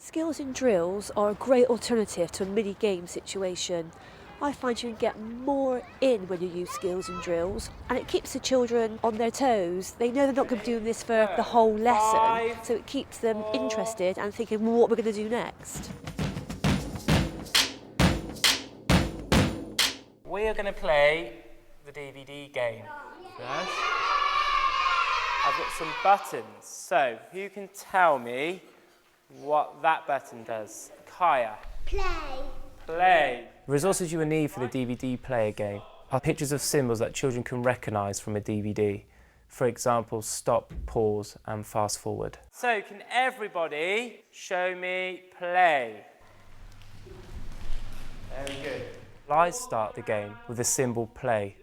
Skills and drills are a great alternative to a mini-game situation. I find you can get more in when you use skills and drills, and it keeps the children on their toes. They know they're not going to be doing this for the whole lesson, so it keeps them interested and thinking, well, what we're going to do next. We are going to play the DVD game. Yes. I've got some buttons, so who can tell me what that button does? Kaya. Play. Play. The resources you will need for the DVD player game are pictures of symbols that children can recognise from a DVD. For example, stop, pause and fast forward. So can everybody show me play? Very good. I start the game with the symbol play.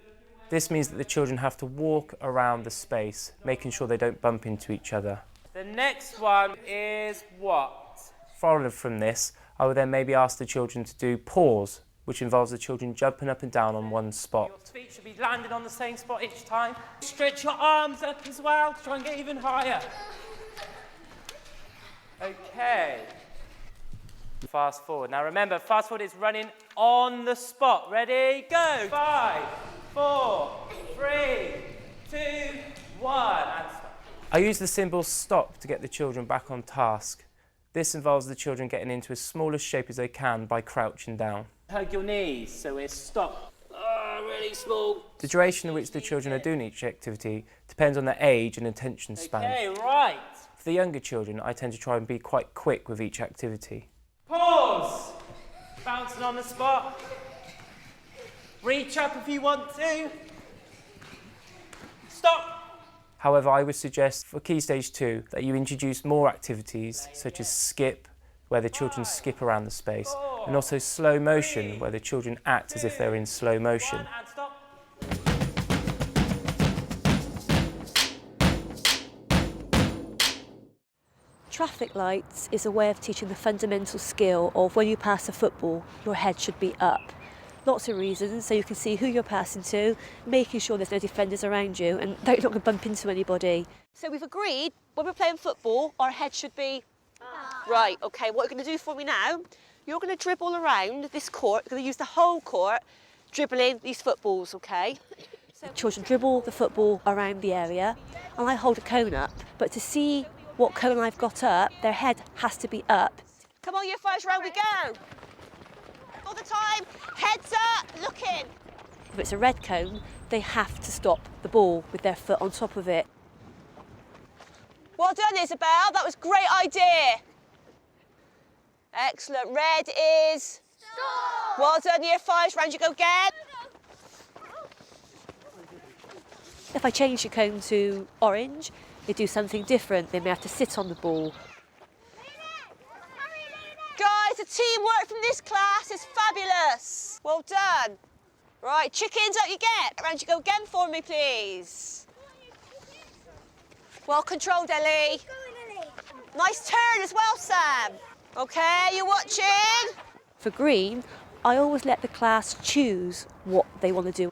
This means that the children have to walk around the space, making sure they don't bump into each other. The next one is what? Following from this, I will then maybe ask the children to do pause, which involves the children jumping up and down on one spot. Your feet should be landing on the same spot each time. Stretch your arms up as well to try and get even higher. Okay. Fast forward. Now remember, fast forward is running on the spot. Ready? Go! 5, 4, 3, 2, 1, and stop. I use the symbol stop to get the children back on task. This involves the children getting into as small a shape as they can by crouching down. Hug your knees, so we're stop. Really small. The duration in which the children are doing each activity depends on their age and attention span. Okay, right. For the younger children, I tend to try and be quite quick with each activity. Pause. Bouncing on the spot. Reach up if you want to. Stop. However, I would suggest for Key Stage 2 that you introduce more activities such as skip, where the children skip around the space, and also slow motion, where the children act as if they're in slow motion. Traffic lights is a way of teaching the fundamental skill of when you pass a football, your head should be up. Lots of reasons, so you can see who you're passing to, making sure there's no defenders around you and that you're not going to bump into anybody. So we've agreed, when we're playing football, our head should be up. Right, OK, what you're going to do for me now, you're going to dribble around this court, you're going to use the whole court, dribbling these footballs, OK? So children dribble the football around the area, and I hold a cone up, but to see what cone I've got up, their head has to be up. Come on, year 5's round we go. All the time, heads up, looking. If it's a red cone, they have to stop the ball with their foot on top of it. Well done, Isabel, that was a great idea. Excellent, red is... Stop. Well done, year 5's round you go again. If I change the cone to orange, they do something different. They may have to sit on the ball. Guys, the teamwork from this class is fabulous. Well done. Right, chickens up you get. Around you go again for me, please. Well controlled, Ellie. Nice turn as well, Sam. OK, you watching? For green, I always let the class choose what they want to do.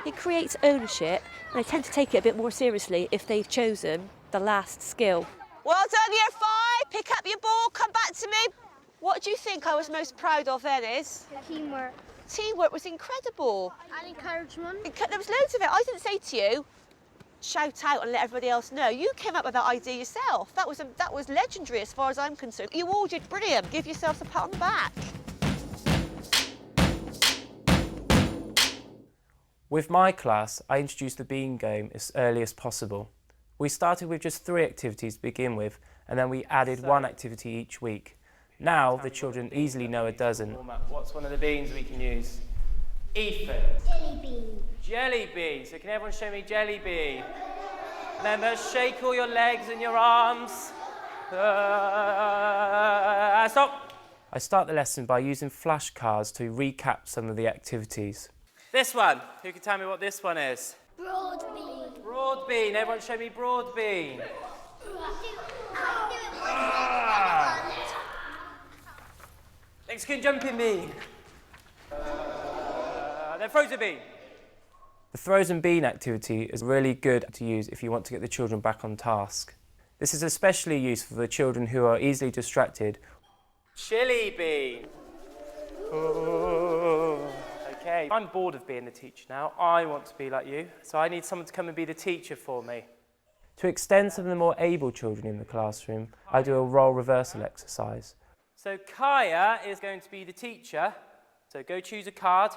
It creates ownership, and I tend to take it a bit more seriously if they've chosen the last skill. Well done, year 5. Pick up your ball, come back to me. What do you think I was most proud of then, Is? Teamwork. Teamwork was incredible. And encouragement. There was loads of it. I didn't say to you, shout out and let everybody else know. You came up with that idea yourself. That was legendary as far as I'm concerned. You all did brilliant. Give yourselves a pat on the back. With my class, I introduced the bean game as early as possible. We started with just 3 activities to begin with, and then we added 1 activity each week. Now, the children easily know a dozen. What's one of the beans we can use? Ethan. Jelly bean. Jelly bean. So can everyone show me jelly bean? Remember, shake all your legs and your arms. Stop. I start the lesson by using flashcards to recap some of the activities. This one. Who can tell me what this one is? Broad bean. Broad bean. Everyone show me broad bean. Next can jumping bean. Then frozen bean. The throws and bean activity is really good to use if you want to get the children back on task. This is especially useful for the children who are easily distracted. Chili bean. Ooh. Okay, I'm bored of being the teacher now. I want to be like you, so I need someone to come and be the teacher for me. To extend some of the more able children in the classroom, I do a role reversal exercise. So Kaya is going to be the teacher, so go choose a card.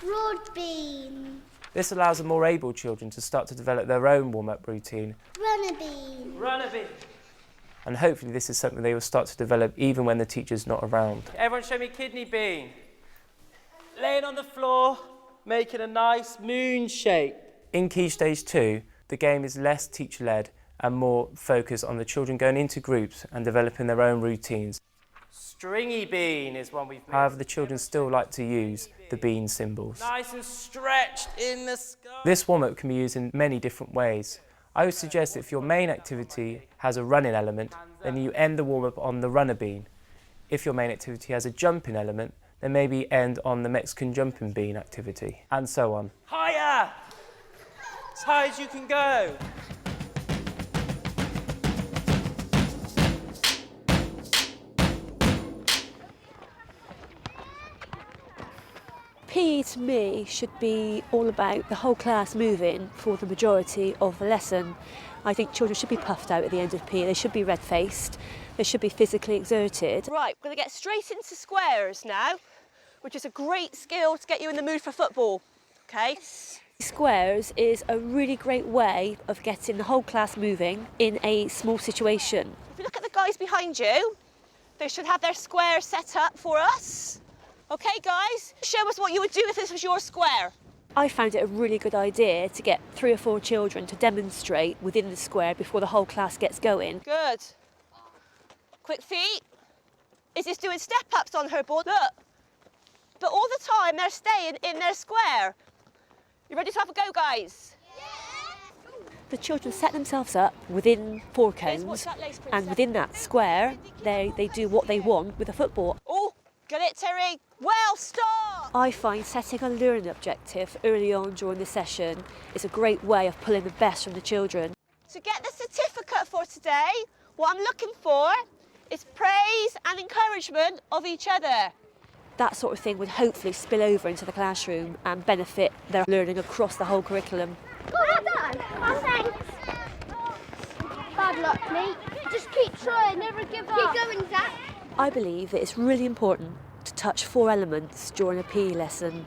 Broad bean. This allows the more able children to start to develop their own warm-up routine. Runner bean. Runner bean. And hopefully this is something they will start to develop even when the teacher's not around. Everyone show me kidney bean. Laying on the floor, making a nice moon shape. In Key Stage 2, the game is less teacher-led and more focused on the children going into groups and developing their own routines. Stringy bean is one we've made. However, the children still like to use the bean symbols. Nice and stretched in the sky. This warm-up can be used in many different ways. I would suggest that if your main activity has a running element, then you end the warm-up on the runner bean. If your main activity has a jumping element, then maybe end on the Mexican jumping bean activity, and so on. Higher! As high as you can go. PE to me should be all about the whole class moving for the majority of the lesson. I think children should be puffed out at the end of PE, they should be red-faced, they should be physically exerted. Right, we're going to get straight into squares now, which is a great skill to get you in the mood for football, okay? Squares is a really great way of getting the whole class moving in a small situation. If you look at the guys behind you, they should have their square set up for us. Okay, guys, show us what you would do if this was your square. I found it a really good idea to get 3 or 4 children to demonstrate within the square before the whole class gets going. Good. Quick feet. Is this doing step-ups on her board? Look. But all the time they're staying in their square. You ready to have a go, guys? The children set themselves up within 4 cones, and within that square, they do what they want with a football. Oh, get it, Terry. Well, stop! I find setting a learning objective early on during the session is a great way of pulling the best from the children. To get the certificate for today, what I'm looking for is praise and encouragement of each other. That sort of thing would hopefully spill over into the classroom and benefit their learning across the whole curriculum. Well done. Oh, thanks. Bad luck, mate. Just keep trying, never give up. Keep going, Zach. I believe that it's really important to touch 4 elements during a PE lesson.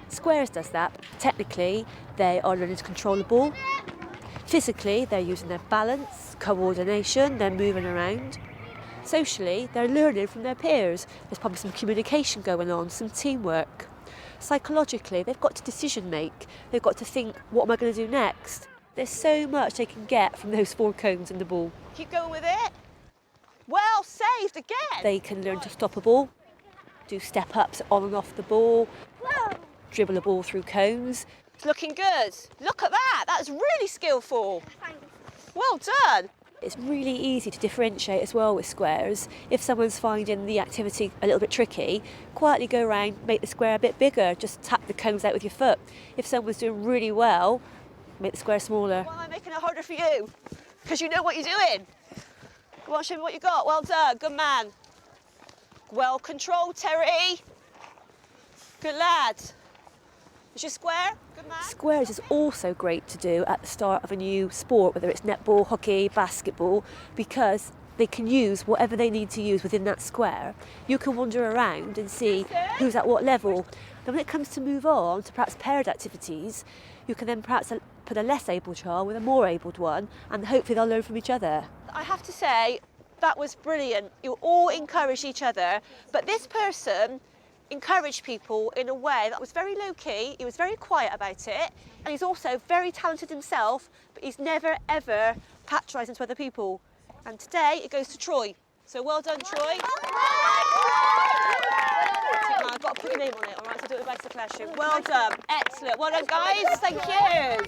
Squares does that. Technically, they are learning to control the ball. Physically, they're using their balance, coordination, they're moving around. Socially, they're learning from their peers. There's probably some communication going on, some teamwork. Psychologically, they've got to decision make. They've got to think, what am I going to do next? There's so much they can get from those 4 cones and the ball. Keep going with it. Well, saved again. They can learn to stop a ball, do step-ups on and off the ball, dribble a ball through cones. It's looking good. Look at that. That's really skillful. Thanks. Well done. It's really easy to differentiate as well with squares. If someone's finding the activity a little bit tricky, quietly go around, make the square a bit bigger, just tap the cones out with your foot. If someone's doing really well, make the square smaller. Why am I making it harder for you? Because you know what you're doing. Come on, show me what you got. Well done, good man. Well controlled, Terry. Good lad. Is your square? Good man. Squares is also great to do at the start of a new sport, whether it's netball, hockey, basketball, because they can use whatever they need to use within that square. You can wander around and see who's at what level. Then when it comes to move on to perhaps paired activities, you can then perhaps put a less able child with a more abled one, and hopefully they'll learn from each other. I have to say, that was brilliant. You all encouraged each other, but this person encouraged people in a way that was very low-key, he was very quiet about it, and he's also very talented himself, but he's never, ever patronising to other people. And today, it goes to Troy. So well done, Troy. I've got to put your name on it, all right, to do it back to the classroom. Well done, excellent. Well done, guys, thank you.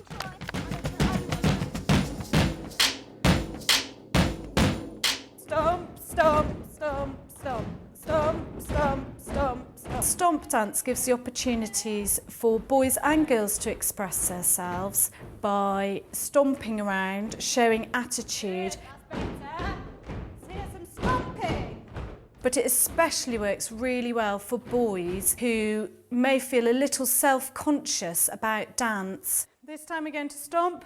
Stomp, stomp, stomp, stomp, stomp, stomp, stomp, stomp. stomp dance gives the opportunities for boys and girls to express themselves by stomping around, showing attitude. But it especially works really well for boys who may feel a little self-conscious about dance. This time we're going to stomp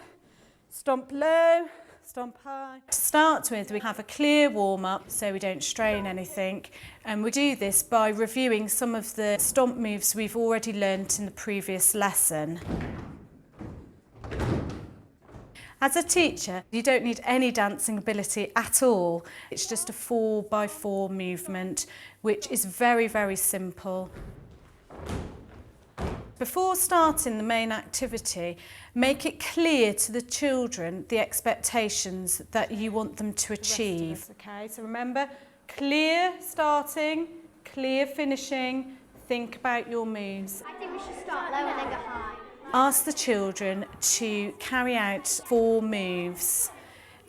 low, stomp high. To start with, we have a clear warm-up so we don't strain anything, and we do this by reviewing some of the stomp moves we've already learnt in the previous lesson. As a teacher, you don't need any dancing ability at all. It's just a 4x4 movement, which is very, very simple. Before starting the main activity, make it clear to the children the expectations that you want them to achieve. Okay, so remember, clear starting, clear finishing, think about your moves. I think we should start low and then go high. Ask the children to carry out 4 moves.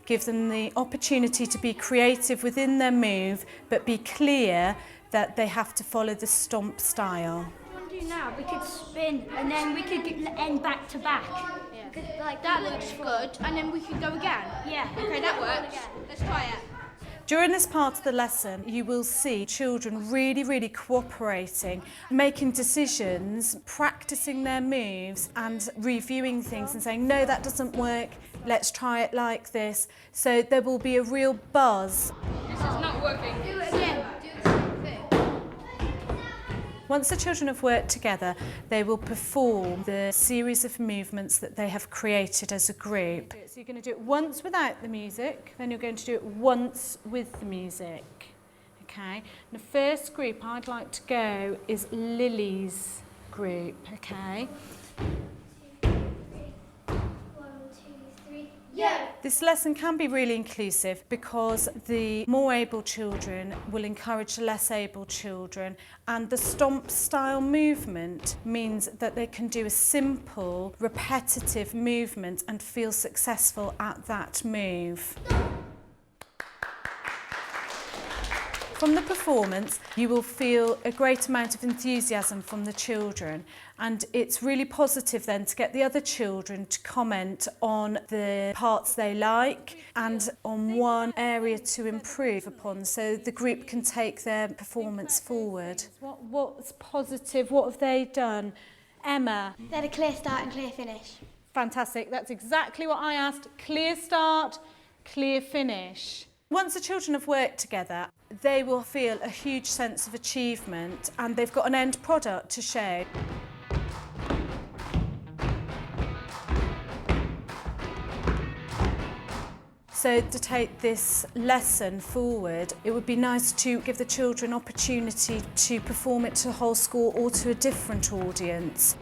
Give them the opportunity to be creative within their move, but be clear that they have to follow the stomp style. What do we do now? We could spin and then we could end back to back. Like that looks good, and then we could go again. Yeah. Okay, that works. Let's try it. During this part of the lesson, you will see children really cooperating, making decisions, practicing their moves and reviewing things and saying, no, that doesn't work, let's try it like this. So there will be a real buzz. This is not working. Do it again. Do the same thing. Once the children have worked together, they will perform the series of movements that they have created as a group. So you're going to do it once without the music, then you're going to do it once with the music. Okay? The first group I'd like to go is Lily's group, okay? 1, 2, 3. Yeah. This lesson can be really inclusive because the more able children will encourage the less able children, and the stomp style movement means that they can do a simple, repetitive movement and feel successful at that move. From the performance, you will feel a great amount of enthusiasm from the children, and it's really positive then to get the other children to comment on the parts they like and on one area to improve upon, so the group can take their performance forward. What's positive? What have they done? Emma? They had a clear start and clear finish. Fantastic, that's exactly what I asked. Clear start, clear finish. Once the children have worked together, they will feel a huge sense of achievement and they've got an end product to show. So to take this lesson forward, it would be nice to give the children opportunity to perform it to the whole school or to a different audience.